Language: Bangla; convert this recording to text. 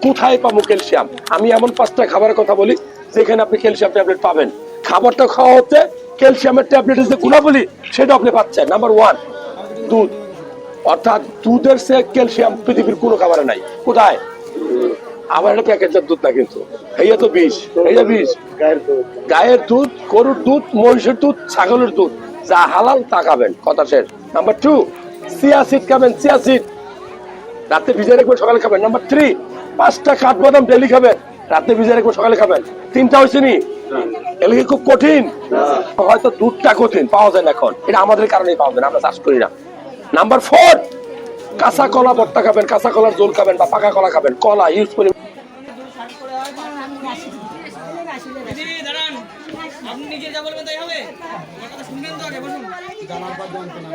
কোথায় পাবো ক্যালসিয়াম? আমি এমন 5টা খাবারের কথা বলি যেখানে আপনি ক্যালসিয়াম ট্যাবলেট পাবেন। খাবারটা খাওয়া হচ্ছে ক্যালসিয়ামের ট্যাবলেটের যে গুণাবলী সেটা আপনি পাচ্ছেন। নাম্বার 1, দুধ। অর্থাৎ দুধের সে ক্যালসিয়াম পৃথিবীর কোনো খাবারে নাই। কোথায়? আবার এটা প্যাকেটের দুধ না কিন্তু, এই তো বিষ, এই যে বিষ। গায়ের দুধ, গরুর দুধ, মহিষের দুধ, ছাগলের দুধ, যা হালাল তা খাবেন, কথা শেষ। নাম্বার 2, চিয়া সিড খাবেন, চিয়া সিড রাতে ভিজে রাখবেন, সকালে খাবেন। নাম্বার 3, 5টা কাঠবাদাম ডেলি খাবেন, রাতে ভিজে রাখবেন, সকালে খাবেন। 3টা হয়েছে নি? এগুলো কি খুব কঠিন? হয়তো দুধটা কঠিন, পাওয়া যায় না এখন, এটা আমাদের কারণেই পাওয়া যায় না, আমরা চাষ করি না। নাম্বার 4, কাঁচা কলা ভর্তা খাবেন, কাঁচা কলার জল খাবেন বা পাকা কলা খাবেন। কলা ইউজ করে আপনি নিজে যা বলবেন তাই হবে, আমার কথা শুনবেন তো আগে, বসুন। জানার পর জানতো না